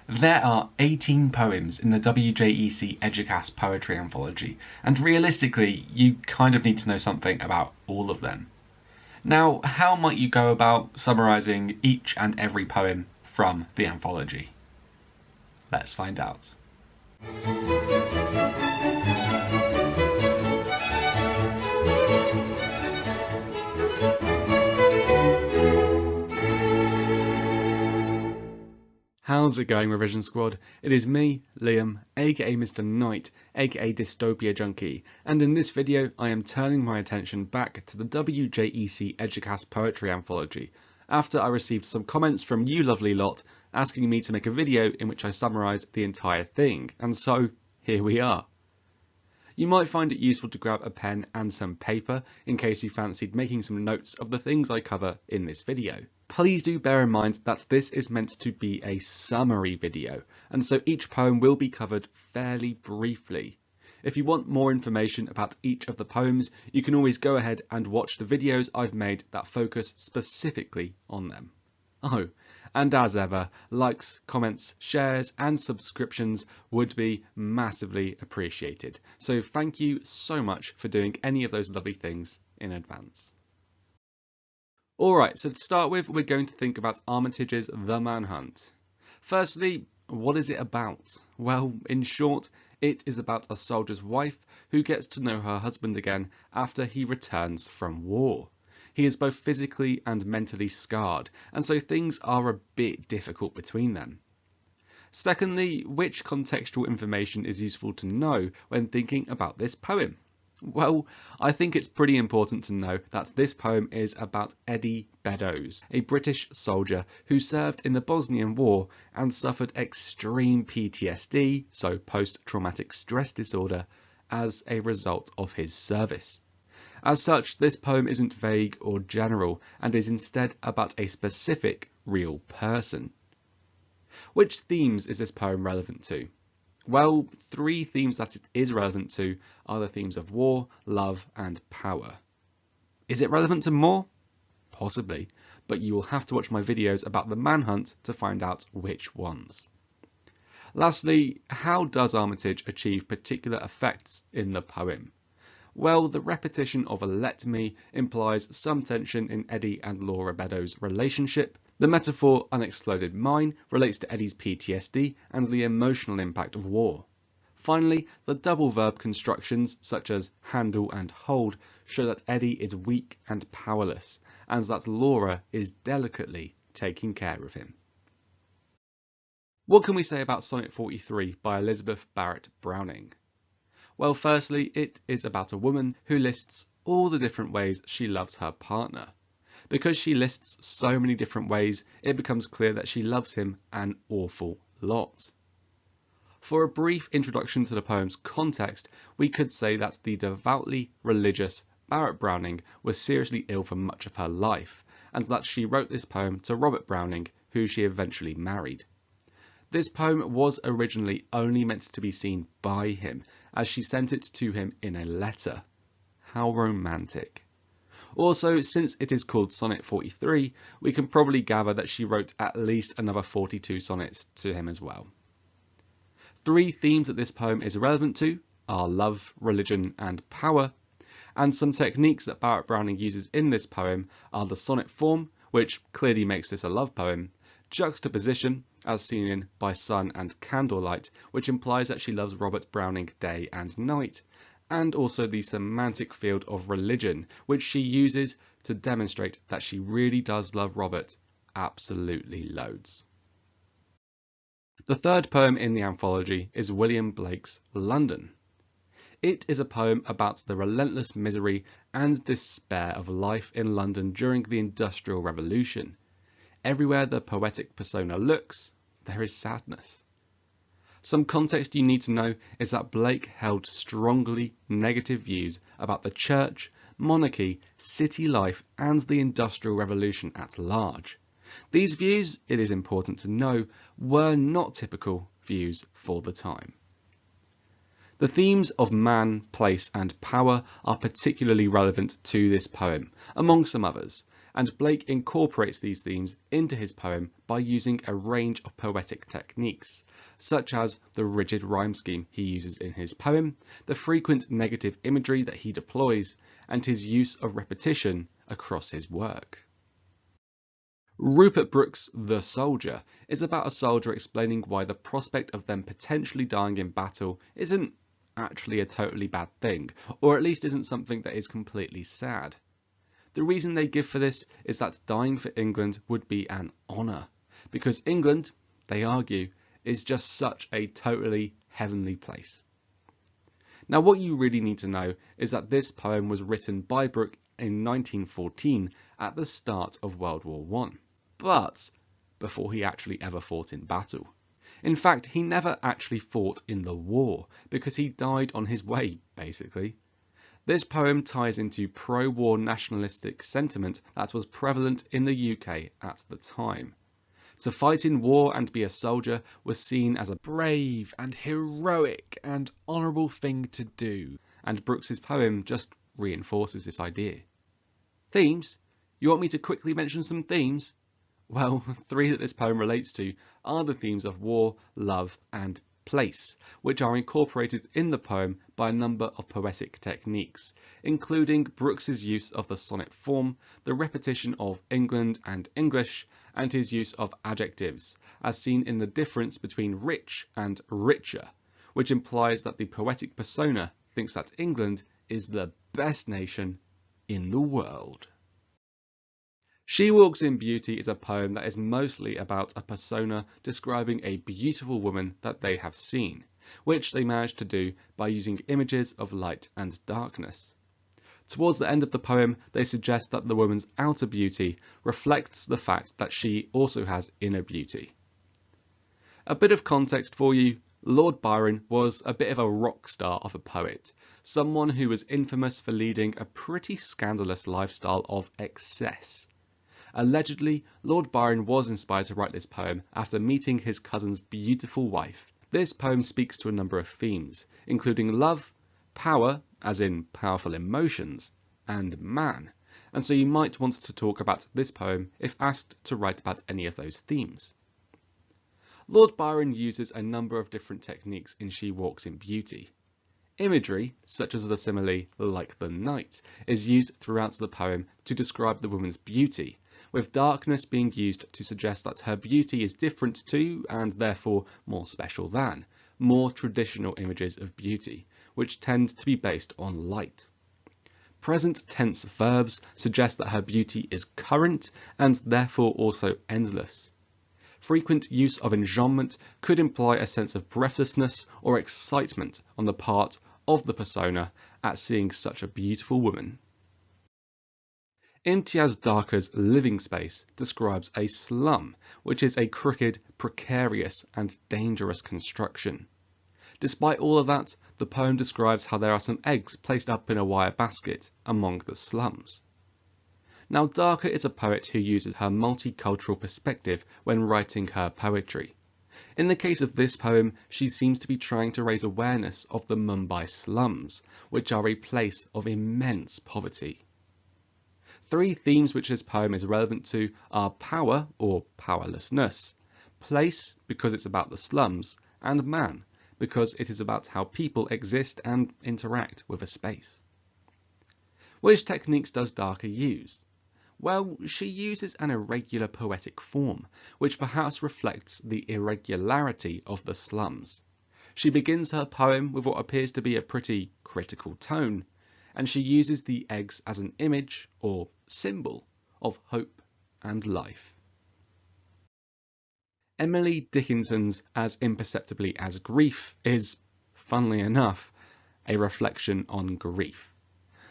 There are 18 poems in the WJEC Eduqas poetry anthology, and realistically, you kind of need to know something about all of them. Now, how might you go about summarising each and every poem from the anthology? Let's find out. How's it going, Revision Squad? It is me, Liam, aka Mr. Knight, aka DystopiaJunkie, and in this video I am turning my attention back to the WJEC Eduqas Poetry Anthology, after I received some comments from you lovely lot asking me to make a video in which I summarise the entire thing, and so here we are. You might find it useful to grab a pen and some paper in case you fancied making some notes of the things I cover in this video. Please do bear in mind that this is meant to be a summary video, and so each poem will be covered fairly briefly. If you want more information about each of the poems, you can always go ahead and watch the videos I've made that focus specifically on them. Oh, and as ever, likes, comments, shares and subscriptions would be massively appreciated. So thank you so much for doing any of those lovely things in advance. Alright, so to start with, we're going to think about Armitage's The Manhunt. Firstly, what is it about? Well, in short, it is about a soldier's wife who gets to know her husband again after he returns from war. He is both physically and mentally scarred, and so things are a bit difficult between them. Secondly, which contextual information is useful to know when thinking about this poem? Well, I think it's pretty important to know that this poem is about Eddie Beddoes, a British soldier who served in the Bosnian War and suffered extreme PTSD, so post-traumatic stress disorder, as a result of his service. As such, this poem isn't vague or general, and is instead about a specific, real person. Which themes is this poem relevant to? Well, three themes that it is relevant to are the themes of war, love, and power. Is it relevant to more? Possibly, but you will have to watch my videos about the Manhunt to find out which ones. Lastly, how does Armitage achieve particular effects in the poem? Well, the repetition of a "let me" implies some tension in Eddie and Laura Beddoes' relationship. The metaphor "unexploded mine" relates to Eddie's PTSD and the emotional impact of war. Finally, the double verb constructions such as handle and hold show that Eddie is weak and powerless, and that Laura is delicately taking care of him. What can we say about Sonnet 43 by Elizabeth Barrett Browning? Well, firstly, it is about a woman who lists all the different ways she loves her partner. Because she lists so many different ways, it becomes clear that she loves him an awful lot. For a brief introduction to the poem's context, we could say that the devoutly religious Barrett Browning was seriously ill for much of her life, and that she wrote this poem to Robert Browning, who she eventually married. This poem was originally only meant to be seen by him, as she sent it to him in a letter. How romantic. Also, since it is called Sonnet 43, we can probably gather that she wrote at least another 42 sonnets to him as well. Three themes that this poem is relevant to are love, religion, and power, and some techniques that Barrett Browning uses in this poem are the sonnet form, which clearly makes this a love poem, juxtaposition, as seen in By Sun and Candlelight, which implies that she loves Robert Browning day and night, and also the semantic field of religion, which she uses to demonstrate that she really does love Robert absolutely loads. The third poem in the anthology is William Blake's London. It is a poem about the relentless misery and despair of life in London during the Industrial Revolution. Everywhere the poetic persona looks, there is sadness. Some context you need to know is that Blake held strongly negative views about the church, monarchy, city life, and the Industrial Revolution at large. These views, it is important to know, were not typical views for the time. The themes of man, place, and power are particularly relevant to this poem, among some others, and Blake incorporates these themes into his poem by using a range of poetic techniques, such as the rigid rhyme scheme he uses in his poem, the frequent negative imagery that he deploys, and his use of repetition across his work. Rupert Brooke's The Soldier is about a soldier explaining why the prospect of them potentially dying in battle isn't actually a totally bad thing, or at least isn't something that is completely sad. The reason they give for this is that dying for England would be an honour, because England, they argue, is just such a totally heavenly place. Now what you really need to know is that this poem was written by Brooke in 1914 at the start of World War I, but before he actually ever fought in battle. In fact, he never actually fought in the war, because he died on his way, basically. This poem ties into pro-war nationalistic sentiment that was prevalent in the UK at the time. To fight in war and be a soldier was seen as a brave and heroic and honourable thing to do. And Brooks's poem just reinforces this idea. Themes? You want me to quickly mention some themes? Well, 3 that this poem relates to are the themes of war, love and place, which are incorporated in the poem by a number of poetic techniques, including Brooks's use of the sonnet form, the repetition of England and English, and his use of adjectives, as seen in the difference between rich and richer, which implies that the poetic persona thinks that England is the best nation in the world. She Walks in Beauty is a poem that is mostly about a persona describing a beautiful woman that they have seen, which they manage to do by using images of light and darkness. Towards the end of the poem, they suggest that the woman's outer beauty reflects the fact that she also has inner beauty. A bit of context for you, Lord Byron was a bit of a rock star of a poet, someone who was infamous for leading a pretty scandalous lifestyle of excess. Allegedly, Lord Byron was inspired to write this poem after meeting his cousin's beautiful wife. This poem speaks to a number of themes, including love, power, as in powerful emotions, and man, and so you might want to talk about this poem if asked to write about any of those themes. Lord Byron uses a number of different techniques in She Walks in Beauty. Imagery, such as the simile like the night, is used throughout the poem to describe the woman's beauty, with darkness being used to suggest that her beauty is different to, and therefore more special than, more traditional images of beauty, which tend to be based on light. Present tense verbs suggest that her beauty is current and therefore also endless. Frequent use of enjambment could imply a sense of breathlessness or excitement on the part of the persona at seeing such a beautiful woman. Imtiaz Dhakas' living space describes a slum, which is a crooked, precarious and dangerous construction. Despite all of that, the poem describes how there are some eggs placed up in a wire basket among the slums. Now Dhaka is a poet who uses her multicultural perspective when writing her poetry. In the case of this poem, she seems to be trying to raise awareness of the Mumbai slums, which are a place of immense poverty. 3 themes which this poem is relevant to are power or powerlessness, place because it's about the slums, and man because it is about how people exist and interact with a space. Which techniques does Dhaka use? Well, she uses an irregular poetic form, which perhaps reflects the irregularity of the slums. She begins her poem with what appears to be a pretty critical tone, and she uses the eggs as an image or symbol of hope and life. Emily Dickinson's As Imperceptibly as Grief is, funnily enough, a reflection on grief.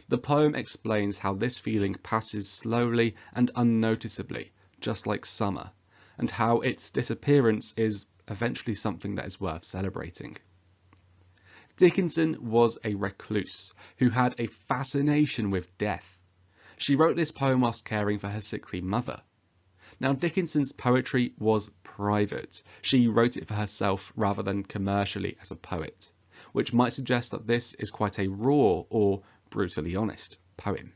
The poem explains how this feeling passes slowly and unnoticeably, just like summer, and how its disappearance is eventually something that is worth celebrating. Dickinson was a recluse who had a fascination with death. She wrote this poem whilst caring for her sickly mother. Now Dickinson's poetry was private. She wrote it for herself rather than commercially as a poet, which might suggest that this is quite a raw or brutally honest poem.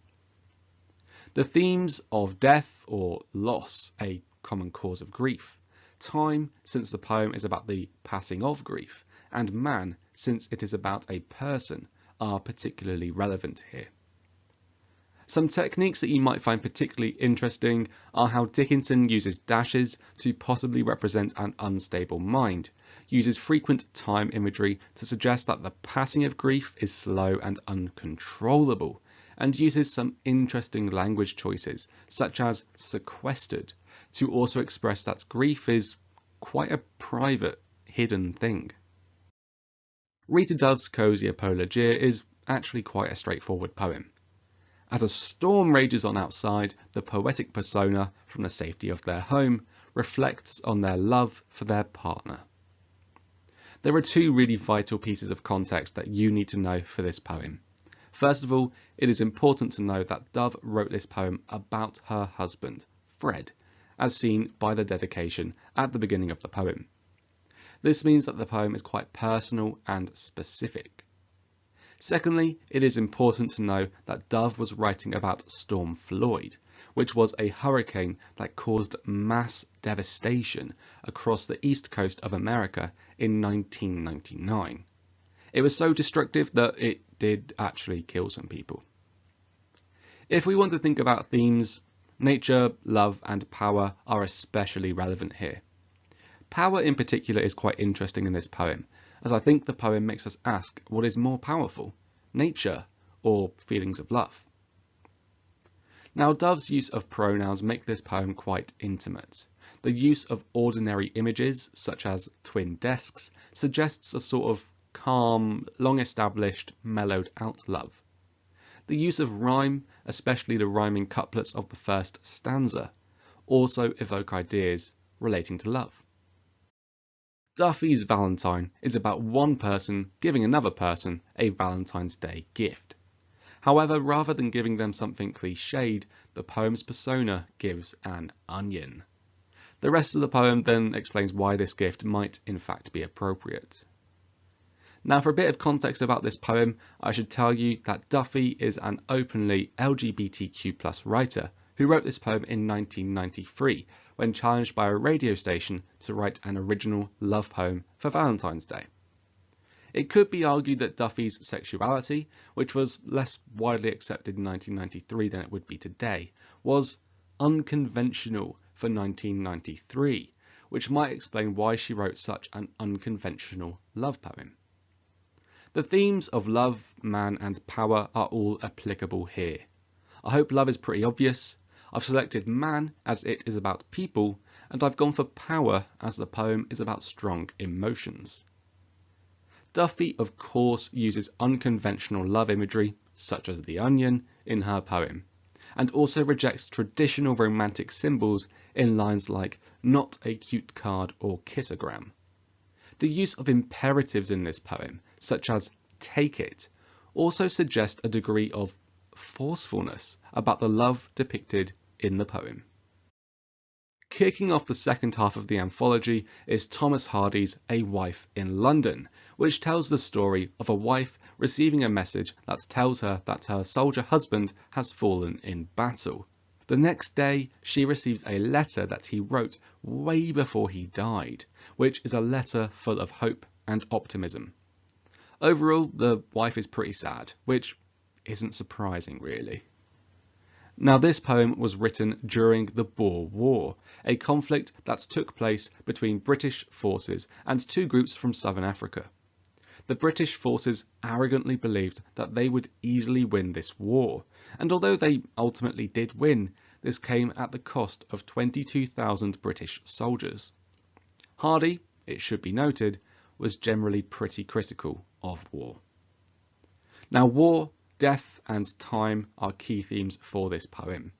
The themes of death or loss, a common cause of grief, time, since the poem is about the passing of grief, and man, since it is about a person, are particularly relevant here. Some techniques that you might find particularly interesting are how Dickinson uses dashes to possibly represent an unstable mind, uses frequent time imagery to suggest that the passing of grief is slow and uncontrollable, and uses some interesting language choices, such as sequestered, to also express that grief is quite a private, hidden thing. Rita Dove's Cozy Apologia is actually quite a straightforward poem. As a storm rages on outside, the poetic persona, from the safety of their home, reflects on their love for their partner. There are two really vital pieces of context that you need to know for this poem. First of all, it is important to know that Dove wrote this poem about her husband, Fred, as seen by the dedication at the beginning of the poem. This means that the poem is quite personal and specific. Secondly, it is important to know that Dove was writing about Storm Floyd, which was a hurricane that caused mass devastation across the east coast of America in 1999. It was so destructive that it did actually kill some people. If we want to think about themes, nature, love, and power are especially relevant here. Power in particular is quite interesting in this poem, as I think the poem makes us ask what is more powerful, nature or feelings of love. Now, Dove's use of pronouns make this poem quite intimate. The use of ordinary images, such as twin desks, suggests a sort of calm, long-established, mellowed-out love. The use of rhyme, especially the rhyming couplets of the first stanza, also evoke ideas relating to love. Duffy's Valentine is about one person giving another person a Valentine's Day gift. However, rather than giving them something cliched, the poem's persona gives an onion. The rest of the poem then explains why this gift might in fact be appropriate. Now, for a bit of context about this poem, I should tell you that Duffy is an openly LGBTQ+ writer who wrote this poem in 1993 when challenged by a radio station to write an original love poem for Valentine's Day. It could be argued that Duffy's sexuality, which was less widely accepted in 1993 than it would be today, was unconventional for 1993, which might explain why she wrote such an unconventional love poem. The themes of love, man, and power are all applicable here. I hope love is pretty obvious. I've selected man as it is about people, and I've gone for power as the poem is about strong emotions. Duffy, of course, uses unconventional love imagery, such as the onion, in her poem, and also rejects traditional romantic symbols in lines like "not a cute card" or "kissogram." The use of imperatives in this poem, such as "take it," also suggest a degree of forcefulness about the love depicted in the poem. Kicking off the second half of the anthology is Thomas Hardy's A Wife in London, which tells the story of a wife receiving a message that tells her that her soldier husband has fallen in battle. The next day, she receives a letter that he wrote way before he died, which is a letter full of hope and optimism. Overall, the wife is pretty sad, which isn't surprising really. Now, this poem was written during the Boer War, a conflict that took place between British forces and two groups from southern Africa. The British forces arrogantly believed that they would easily win this war, and although they ultimately did win, this came at the cost of 22,000 British soldiers. Hardy, it should be noted, was generally pretty critical of war. Now, war, death, and time are key themes for this poem.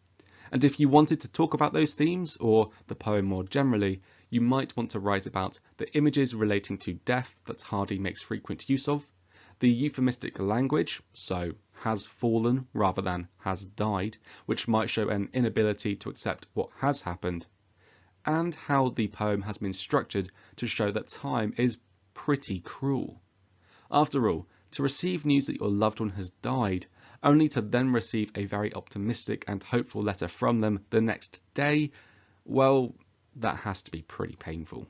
And if you wanted to talk about those themes, or the poem more generally, you might want to write about the images relating to death that Hardy makes frequent use of, the euphemistic language, so has fallen rather than has died, which might show an inability to accept what has happened, and how the poem has been structured to show that time is pretty cruel. After all, to receive news that your loved one has died only to then receive a very optimistic and hopeful letter from them the next day, well, that has to be pretty painful.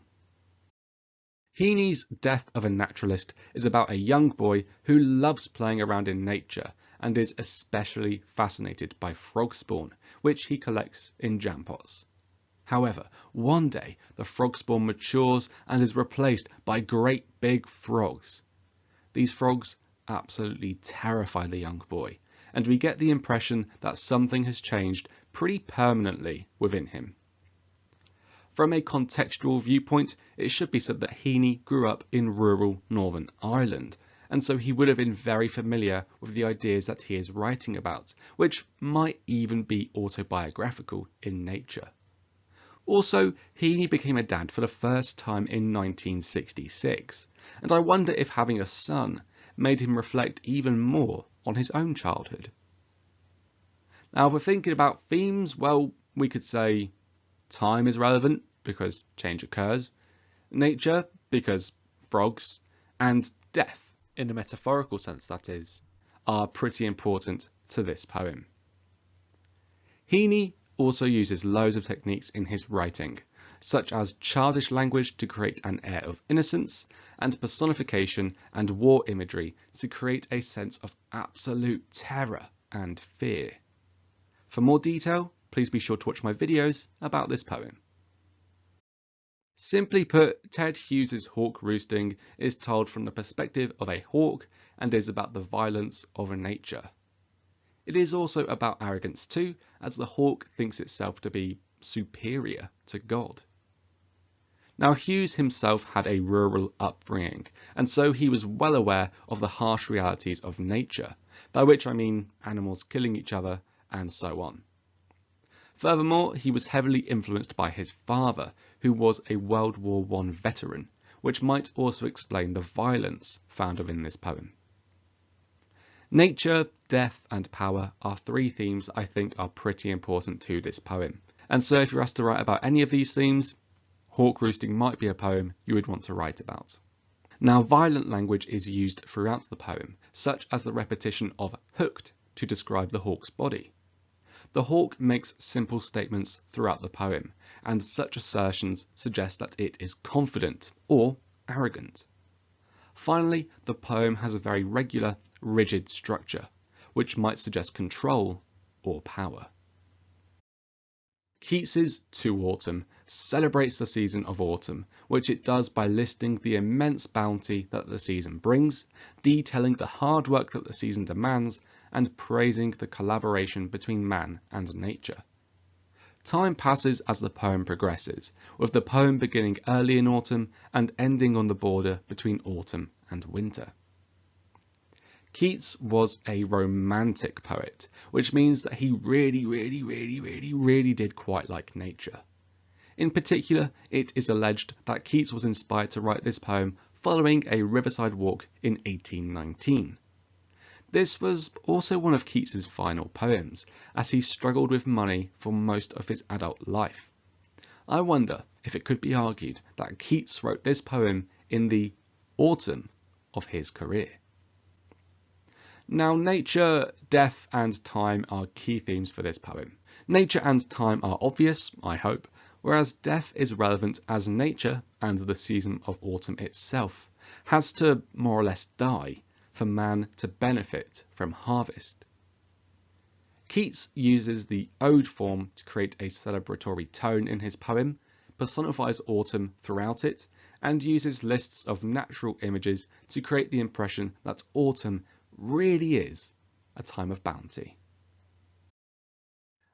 Heaney's Death of a Naturalist is about a young boy who loves playing around in nature and is especially fascinated by frog spawn, which he collects in jam pots. However, one day the frog spawn matures and is replaced by great big frogs. These frogs absolutely terrify the young boy, and we get the impression that something has changed pretty permanently within him. From a contextual viewpoint, it should be said that Heaney grew up in rural Northern Ireland, and so he would have been very familiar with the ideas that he is writing about, which might even be autobiographical in nature. Also, Heaney became a dad for the first time in 1966, and I wonder if having a son made him reflect even more on his own childhood. Now, if we're thinking about themes, well, we could say time is relevant because change occurs, nature because frogs, and death, In a metaphorical sense, that is, are pretty important to this poem. Heaney also uses loads of techniques in his writing, such as childish language to create an air of innocence, and personification and war imagery to create a sense of absolute terror and fear. For more detail, please be sure to watch my videos about this poem. Simply put, Ted Hughes's Hawk Roosting is told from the perspective of a hawk and is about the violence of nature. It is also about arrogance too, as the hawk thinks itself to be superior to God. Now, Hughes himself had a rural upbringing, and so he was well aware of the harsh realities of nature, by which I mean animals killing each other and so on. Furthermore, he was heavily influenced by his father, who was a World War I veteran, which might also explain the violence found within this poem. Nature, death and power are three themes I think are pretty important to this poem, and so if you're asked to write about any of these themes, Hawk Roosting might be a poem you would want to write about. Now, violent language is used throughout the poem, such as the repetition of hooked to describe the hawk's body. The hawk makes simple statements throughout the poem, and such assertions suggest that it is confident or arrogant. Finally, the poem has a very regular, rigid structure, which might suggest control or power. Keats's To Autumn celebrates the season of autumn, which it does by listing the immense bounty that the season brings, detailing the hard work that the season demands, and praising the collaboration between man and nature. Time passes as the poem progresses, with the poem beginning early in autumn and ending on the border between autumn and winter. Keats was a romantic poet, which means that he really did quite like nature. In particular, it is alleged that Keats was inspired to write this poem following a riverside walk in 1819. This was also one of Keats's final poems, as he struggled with money for most of his adult life. I wonder if it could be argued that Keats wrote this poem in the autumn of his career. Now, nature, death and time are key themes for this poem. Nature and time are obvious, I hope, whereas death is relevant as nature, and the season of autumn itself, has to more or less die for man to benefit from harvest. Keats uses the ode form to create a celebratory tone in his poem, personifies autumn throughout it, and uses lists of natural images to create the impression that autumn really is a time of bounty.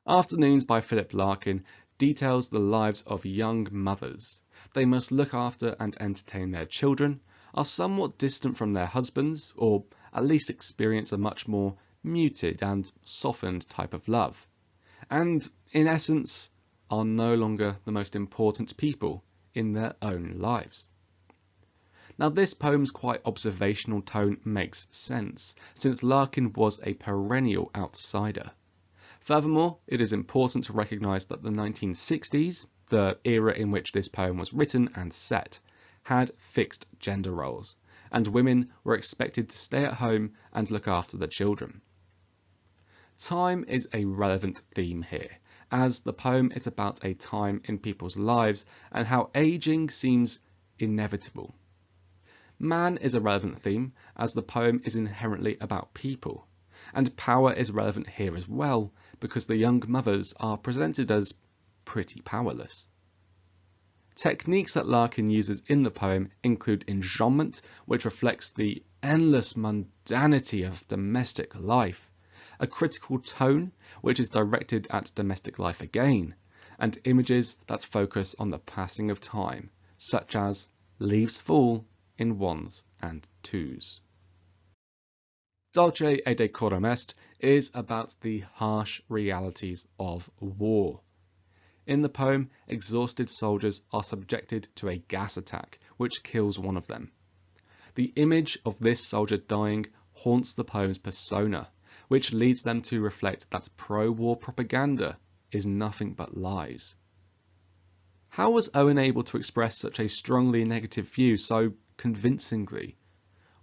Afternoons by Philip Larkin details the lives of young mothers. They must look after and entertain their children, are somewhat distant from their husbands, or at least experience a much more muted and softened type of love, and in essence are no longer the most important people in their own lives. Now, this poem's quite observational tone makes sense, since Larkin was a perennial outsider. Furthermore, it is important to recognise that the 1960s, the era in which this poem was written and set, had fixed gender roles, and women were expected to stay at home and look after the children. Time is a relevant theme here, as the poem is about a time in people's lives and how aging seems inevitable. Man is a relevant theme, as the poem is inherently about people, and power is relevant here as well, because the young mothers are presented as pretty powerless. Techniques that Larkin uses in the poem include enjambment, which reflects the endless mundanity of domestic life, a critical tone, which is directed at domestic life again, and images that focus on the passing of time, such as leaves fall in ones and twos. Dulce et decorum est is about the harsh realities of war. In the poem, exhausted soldiers are subjected to a gas attack, which kills one of them. The image of this soldier dying haunts the poem's persona, which leads them to reflect that pro-war propaganda is nothing but lies. How was Owen able to express such a strongly negative view so convincingly?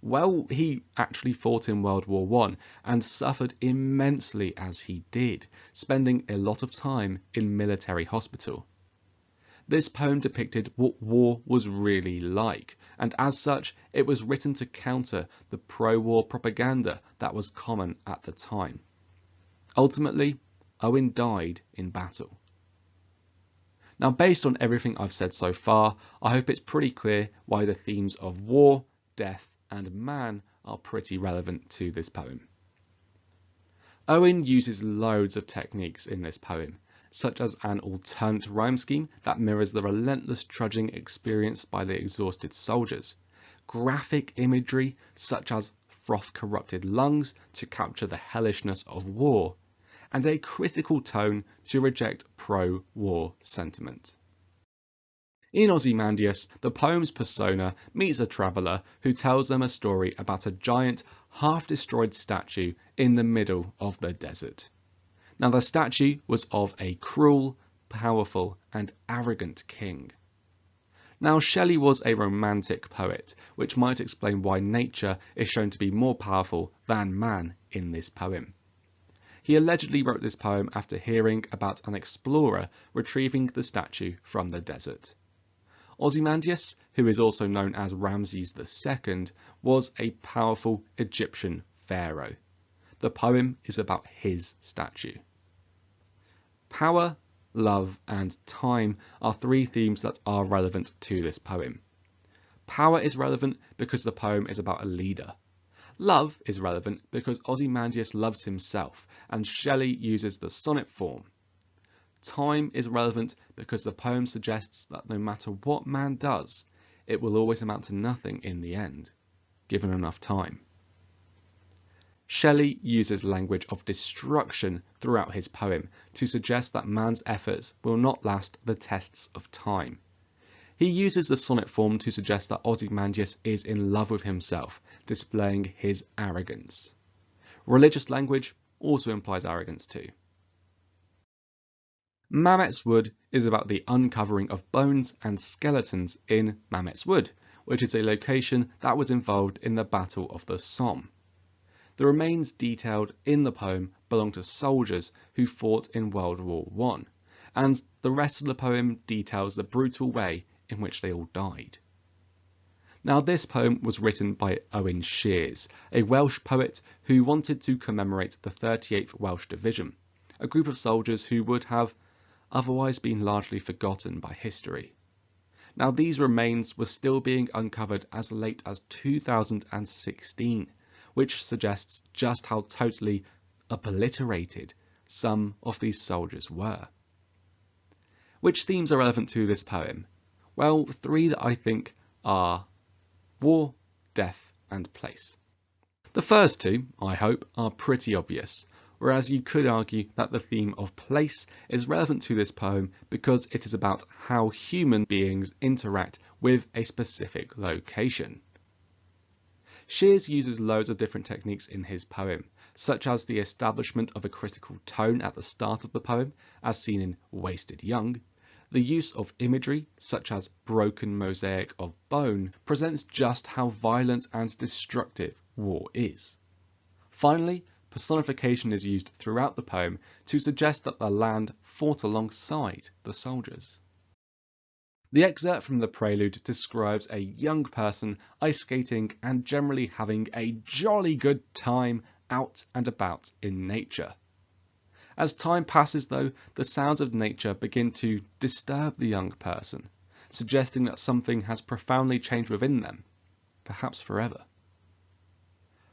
Well, he actually fought in World War I and suffered immensely as he did, spending a lot of time in military hospital. This poem depicted what war was really like, and as such, it was written to counter the pro-war propaganda that was common at the time. Ultimately, Owen died in battle. Now, based on everything I've said so far, I hope it's pretty clear why the themes of war, death, and man are pretty relevant to this poem. Owen uses loads of techniques in this poem, such as an alternate rhyme scheme that mirrors the relentless trudging experienced by the exhausted soldiers, graphic imagery such as froth-corrupted lungs to capture the hellishness of war, and a critical tone to reject pro-war sentiment. In Ozymandias, the poem's persona meets a traveller who tells them a story about a giant, half-destroyed statue in the middle of the desert. Now, the statue was of a cruel, powerful, and arrogant king. Now, Shelley was a romantic poet, which might explain why nature is shown to be more powerful than man in this poem. He allegedly wrote this poem after hearing about an explorer retrieving the statue from the desert. Ozymandias, who is also known as Ramses II, was a powerful Egyptian pharaoh. The poem is about his statue. Power, love, and time are three themes that are relevant to this poem. Power is relevant because the poem is about a leader. Love is relevant because Ozymandias loves himself, and Shelley uses the sonnet form. Time is relevant because the poem suggests that no matter what man does, it will always amount to nothing in the end, given enough time. Shelley uses language of destruction throughout his poem to suggest that man's efforts will not last the tests of time. He uses the sonnet form to suggest that Ozymandias is in love with himself, displaying his arrogance. Religious language also implies arrogance too. Mamet's Wood is about the uncovering of bones and skeletons in Mamet's Wood, which is a location that was involved in the Battle of the Somme. The remains detailed in the poem belong to soldiers who fought in World War I, and the rest of the poem details the brutal way in which they all died. Now, this poem was written by Owen Shears, a Welsh poet who wanted to commemorate the 38th Welsh Division, a group of soldiers who would have otherwise been largely forgotten by history. Now, these remains were still being uncovered as late as 2016, which suggests just how totally obliterated some of these soldiers were. Which themes are relevant to this poem? Well, three that I think are war, death, and place. The first two, I hope, are pretty obvious, whereas you could argue that the theme of place is relevant to this poem because it is about how human beings interact with a specific location. Shears uses loads of different techniques in his poem, such as the establishment of a critical tone at the start of the poem, as seen in Wasted Young. The use of imagery, such as broken mosaic of bone, presents just how violent and destructive war is. Finally, personification is used throughout the poem to suggest that the land fought alongside the soldiers. The excerpt from the Prelude describes a young person ice skating and generally having a jolly good time out and about in nature. As time passes though, the sounds of nature begin to disturb the young person, suggesting that something has profoundly changed within them, perhaps forever.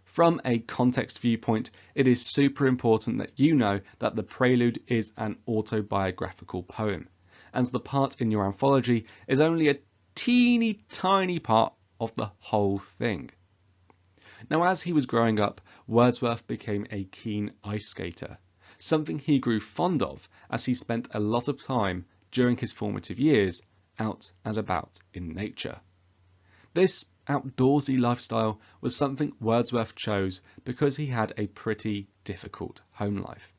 From a context viewpoint, it is super important that you know that the Prelude is an autobiographical poem, and the part in your anthology is only a teeny tiny part of the whole thing. Now, as he was growing up, Wordsworth became a keen ice skater, something he grew fond of as he spent a lot of time during his formative years out and about in nature. This outdoorsy lifestyle was something Wordsworth chose because he had a pretty difficult home life.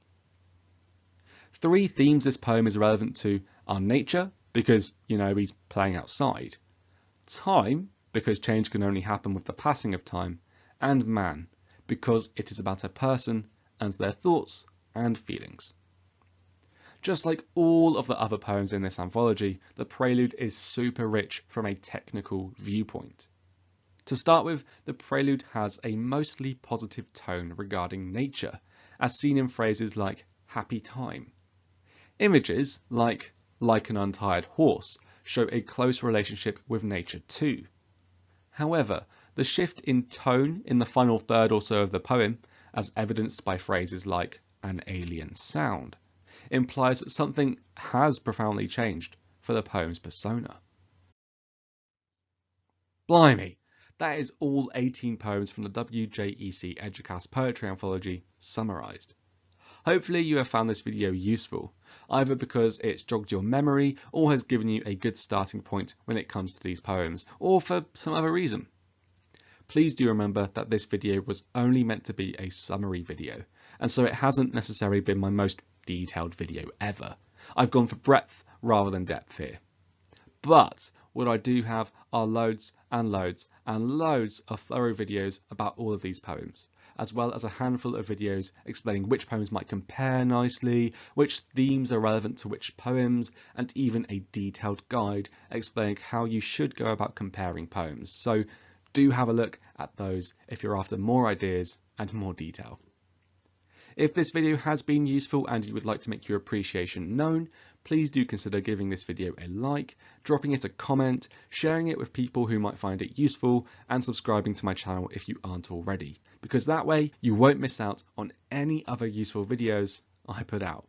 Three themes this poem is relevant to are nature, because, he's playing outside, time, because change can only happen with the passing of time, and man, because it is about a person and their thoughts and feelings. Just like all of the other poems in this anthology, the Prelude is super rich from a technical viewpoint. To start with, the Prelude has a mostly positive tone regarding nature, as seen in phrases like happy time. Images like an untired horse show a close relationship with nature too. However, the shift in tone in the final third or so of the poem, as evidenced by phrases like an alien sound, implies that something has profoundly changed for the poem's persona. Blimey, that is all 18 poems from the WJEC Eduqas poetry anthology, Summarised. Hopefully you have found this video useful, either because it's jogged your memory or has given you a good starting point when it comes to these poems, or for some other reason. Please do remember that this video was only meant to be a summary video, and so it hasn't necessarily been my most detailed video ever. I've gone for breadth rather than depth here. But what I do have are loads and loads and loads of thorough videos about all of these poems, as well as a handful of videos explaining which poems might compare nicely, which themes are relevant to which poems, and even a detailed guide explaining how you should go about comparing poems. So do have a look at those if you're after more ideas and more detail. If this video has been useful and you would like to make your appreciation known, please do consider giving this video a like, dropping it a comment, sharing it with people who might find it useful, and subscribing to my channel if you aren't already, because that way you won't miss out on any other useful videos I put out.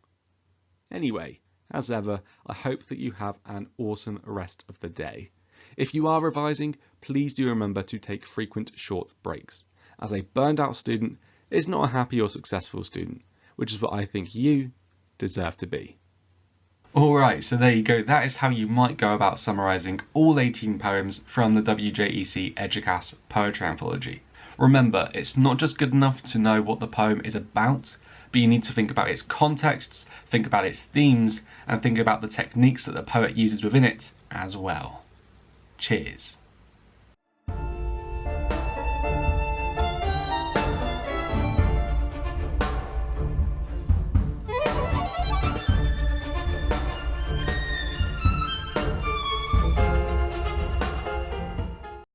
Anyway, as ever, I hope that you have an awesome rest of the day. If you are revising, please do remember to take frequent short breaks, as a burned out student is not a happy or successful student, which is what I think you deserve to be. Alright, so there you go. That is how you might go about summarising all 18 poems from the WJEC Eduqas poetry anthology. Remember, it's not just good enough to know what the poem is about, but you need to think about its contexts, think about its themes, and think about the techniques that the poet uses within it as well. Cheers.